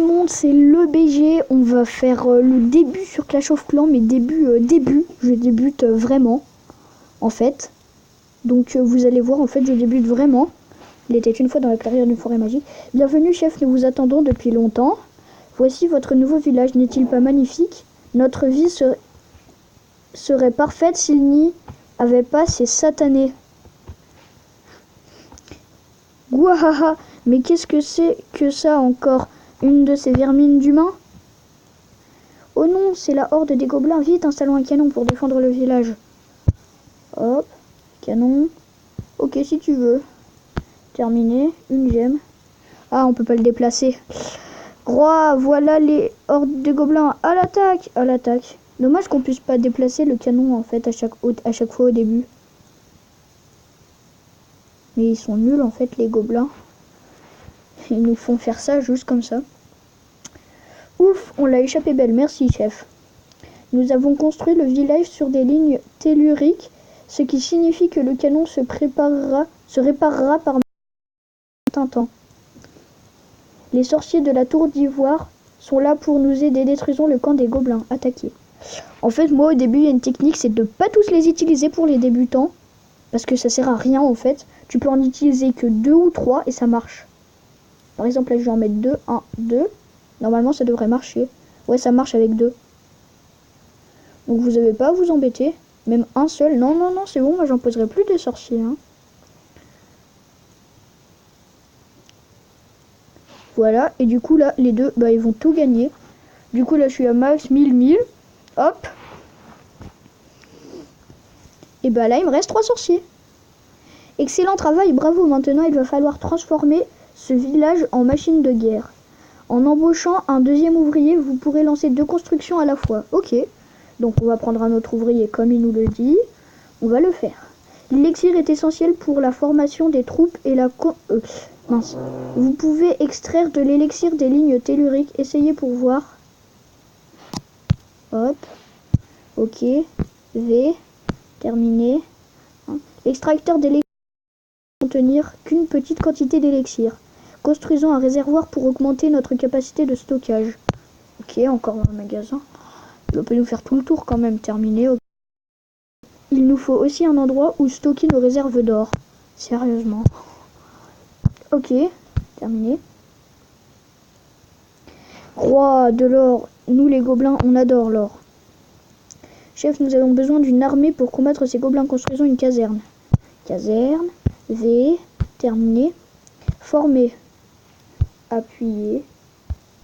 le monde, c'est le BG. On va faire le début sur Clash of Clans, mais début. Je débute vraiment, en fait. Donc vous allez voir, en fait, je débute vraiment. Il était une fois dans la clairière d'une forêt magique. Bienvenue, chef, nous vous attendons depuis longtemps. Voici votre nouveau village, n'est-il pas magnifique? Notre vie serait parfaite s'il n'y avait pas ces satanés. Gouahaha, mais qu'est-ce que c'est que ça encore? Une de ces vermines d'humains? Oh non, c'est la horde des gobelins. Vite, installons un canon pour défendre le village. Hop, canon. Ok, si tu veux. Terminé, une gemme. Ah, on peut pas le déplacer. Roi, voilà les hordes de gobelins. À l'attaque! À l'attaque. Dommage qu'on puisse pas déplacer le canon en fait à chaque fois au début. Mais ils sont nuls en fait les gobelins. Ils nous font faire ça juste comme ça. Ouf, on l'a échappé belle, merci chef. Nous avons construit le village sur des lignes telluriques, ce qui signifie que le canon se réparera par un temps. Les sorciers de la tour d'ivoire sont là pour nous aider. Détruisons le camp des gobelins. Attaquez. En fait, moi au début, il y a une technique, c'est de pas tous les utiliser pour les débutants. Parce que ça sert à rien en fait. Tu peux en utiliser que 2 ou 3 et ça marche. Par exemple, là je vais en mettre 2, 1, 2. Normalement ça devrait marcher. Ouais, ça marche avec 2. Donc vous n'avez pas à vous embêter. Même un seul. Non, non, non, c'est bon, moi j'en poserai plus des sorciers. Hein. Voilà, et du coup là, les deux, bah ils vont tout gagner. Du coup là je suis à max 1000. Hop. Et bah là il me reste 3 sorciers. Excellent travail, bravo. Maintenant il va falloir transformer ce village en machine de guerre. En embauchant un deuxième ouvrier, vous pourrez lancer 2 constructions à la fois. Ok, donc on va prendre un autre ouvrier comme il nous le dit. On va le faire. L'élixir est essentiel pour la formation des troupes et la... mince. Vous pouvez extraire de l'élixir des lignes telluriques. Essayez pour voir. Hop. Ok. V. Terminé. L'extracteur d'élixir ne peut contenir qu'une petite quantité d'élixir. Construisons un réservoir pour augmenter notre capacité de stockage. Ok, encore un magasin. On peut nous faire tout le tour quand même. Terminé. Okay. Il nous faut aussi un endroit où stocker nos réserves d'or. Sérieusement. Ok, terminé. Roi de l'or, nous les gobelins, on adore l'or. Chef, nous avons besoin d'une armée pour combattre ces gobelins. Construisons une caserne. Caserne, V, terminé. Former. Appuyer.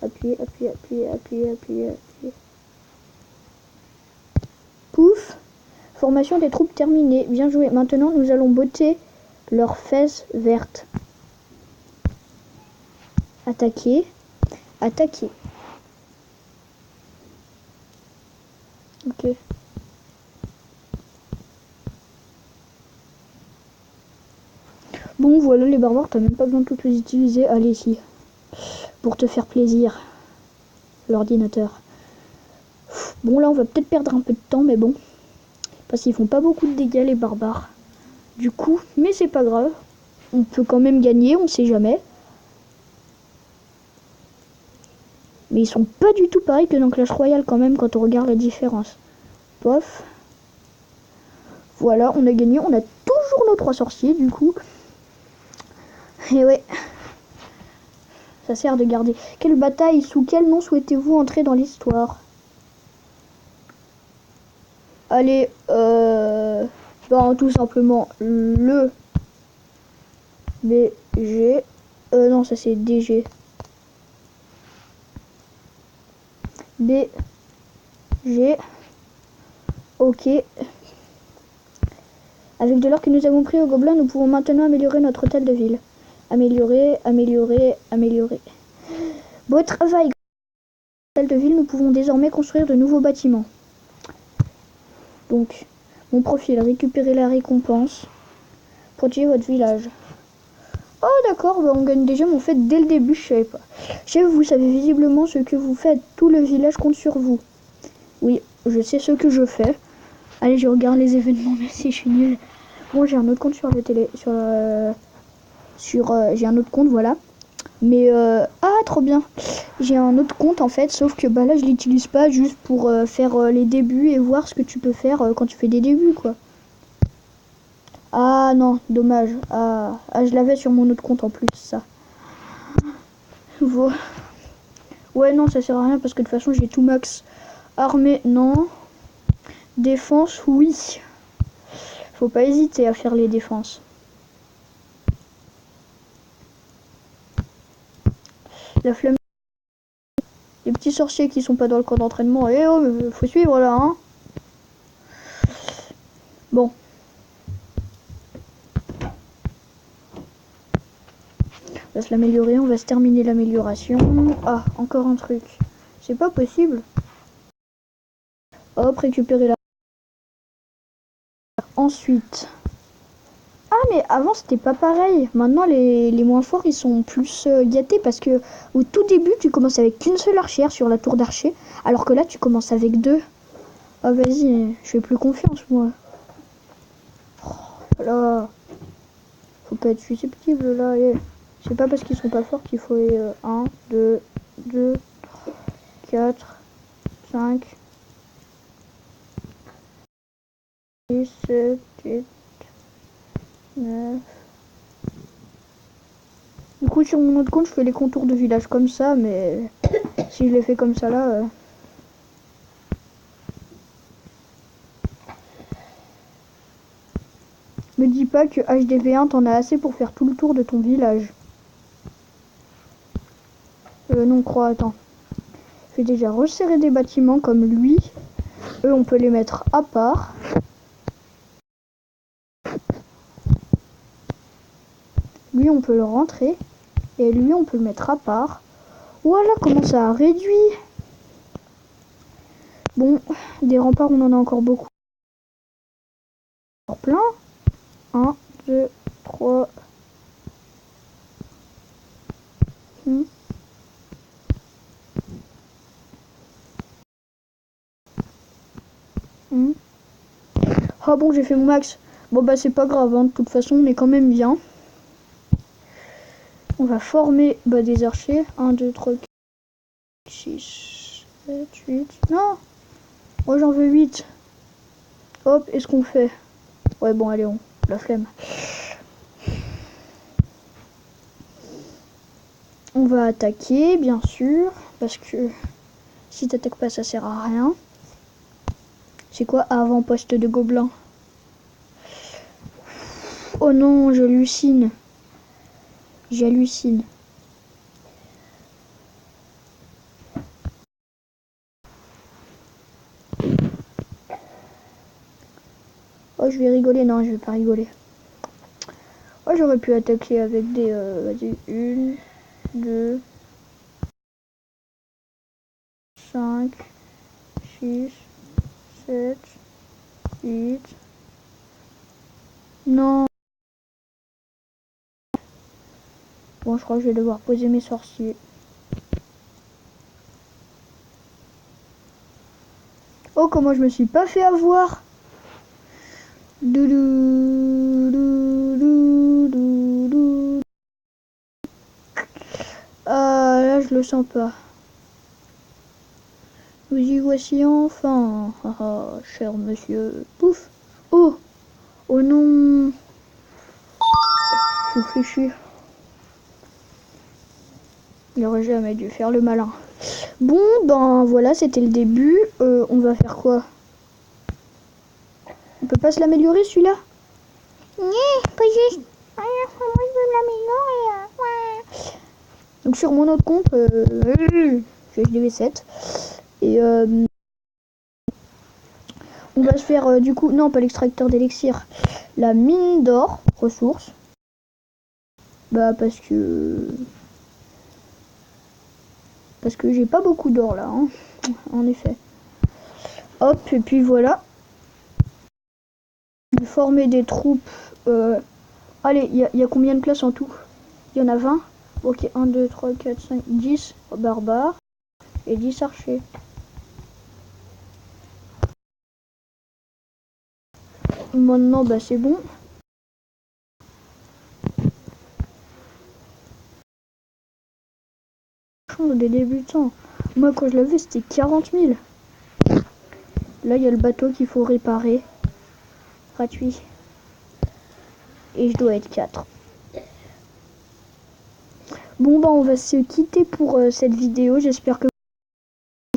Appuyer. Pouf. Formation des troupes terminée. Bien joué. Maintenant, nous allons botter leurs fesses vertes. Attaquer. Attaquer. Ok. Bon, voilà les barbares, t'as même pas besoin de toutes les utiliser. Allez, si. Pour te faire plaisir. L'ordinateur. Bon, là, on va peut-être perdre un peu de temps, mais bon. Parce qu'ils font pas beaucoup de dégâts, les barbares. Du coup, mais c'est pas grave. On peut quand même gagner, on sait jamais. Mais ils sont pas du tout pareils que dans Clash Royale quand même, quand on regarde la différence. Pof. Voilà, on a gagné. On a toujours nos 3 sorciers, du coup. Et ouais. Ça sert de garder. Quelle bataille, sous quel nom souhaitez-vous entrer dans l'histoire? Allez, ben, tout simplement le BG. Non, ça c'est DG. BG. Ok. Avec de l'or que nous avons pris au gobelin, nous pouvons maintenant améliorer notre hôtel de ville. Améliorer. Beau travail. Hôtel de ville, nous pouvons désormais construire de nouveaux bâtiments. Donc, mon profil, récupérer la récompense. Protéger votre village. Oh d'accord, bah on gagne déjà, mais en fait dès le début, je savais pas. Chef, vous savez visiblement ce que vous faites. Tout le village compte sur vous. Oui, je sais ce que je fais. Allez, je regarde les événements, merci, je suis nulle. Bon, j'ai un autre compte sur le télé... j'ai un autre compte, voilà. Mais ah, trop bien. J'ai un autre compte en fait, sauf que bah là je l'utilise pas juste pour faire les débuts et voir ce que tu peux faire quand tu fais des débuts quoi. Ah non, dommage. Ah, je l'avais sur mon autre compte en plus ça. Ouais non, ça sert à rien parce que de toute façon j'ai tout max. Armée non. Défense oui. Faut pas hésiter à faire les défenses. La flemme. Les petits sorciers qui sont pas dans le camp d'entraînement. Eh oh, faut suivre là hein. Bon. On va se l'améliorer, on va se terminer l'amélioration. Ah, encore un truc. C'est pas possible. Hop, récupérer la... Ensuite... Ah, mais avant, c'était pas pareil. Maintenant, les moins forts, ils sont plus gâtés parce que au tout début, tu commences avec qu'une seule archère sur la tour d'archer. Alors que là, tu commences avec deux. Ah, vas-y, je fais plus confiance, moi. Oh, là... Faut pas être susceptible, là. Allez. C'est pas parce qu'ils sont pas forts qu'il faut... 1, 2, 2, 4, 5... 6, 7, 8, 9. Du coup, sur mon autre compte, je fais les contours de village comme ça, mais si je les fais comme ça là. Me dis pas que HDV1 t'en as assez pour faire tout le tour de ton village. Non, crois, attends. Je vais déjà resserrer des bâtiments comme lui. Eux, on peut les mettre à part. Lui, on peut le rentrer. Et lui, on peut le mettre à part. Voilà comment ça a réduit. Bon, des remparts, on en a encore beaucoup. Encore plein. 1, 2, 3. Ah bon, j'ai fait mon max. Bon bah c'est pas grave, hein. De toute façon on est quand même bien. On va former des archers. 1, 2, 3, 4, 6, 7, 8. Non. Moi j'en veux 8. Hop, est-ce qu'on fait? Ouais bon allez, la flemme. On va attaquer bien sûr. Parce que si t'attaques pas ça sert à rien. C'est quoi avant-poste de gobelins? Oh non, j'hallucine. J'hallucine. Oh, je vais rigoler. Non, je vais pas rigoler. Oh, j'aurais pu attaquer avec des... vas-y, 1, 2, 5, 6, 7, 8... Non. Bon, je crois que je vais devoir poser mes sorciers. Oh, comment je me suis pas fait avoir. Ah, là, je le sens pas. Nous y voici enfin. Ah, cher monsieur. Pouf. Oh. Oh non. Je fais chier. Il aurait jamais dû faire le malin. Bon, ben voilà, c'était le début. On va faire quoi? On peut pas se l'améliorer celui-là? Pas juste. Moi je veux l'améliorer. Donc sur mon autre compte, j'ai HDV7. Et on va se faire du coup, non pas l'extracteur d'élixir, la mine d'or, ressources. Bah parce que j'ai pas beaucoup d'or là, hein, en effet. Hop, et puis voilà. Former des troupes. Allez, il y a combien de places en tout? Il y en a 20. Ok, 1, 2, 3, 4, 5, 10 barbares et 10 archers. Maintenant, bah c'est bon. chance des débutants. Moi, quand je l'ai vu, c'était 40 000. Là, il y a le bateau qu'il faut réparer. Gratuit. Et je dois être 4. Bon, bah, on va se quitter pour cette vidéo. J'espère que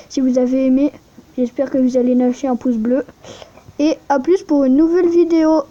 si vous avez aimé, j'espère que vous allez lâcher un pouce bleu. Et à plus pour une nouvelle vidéo.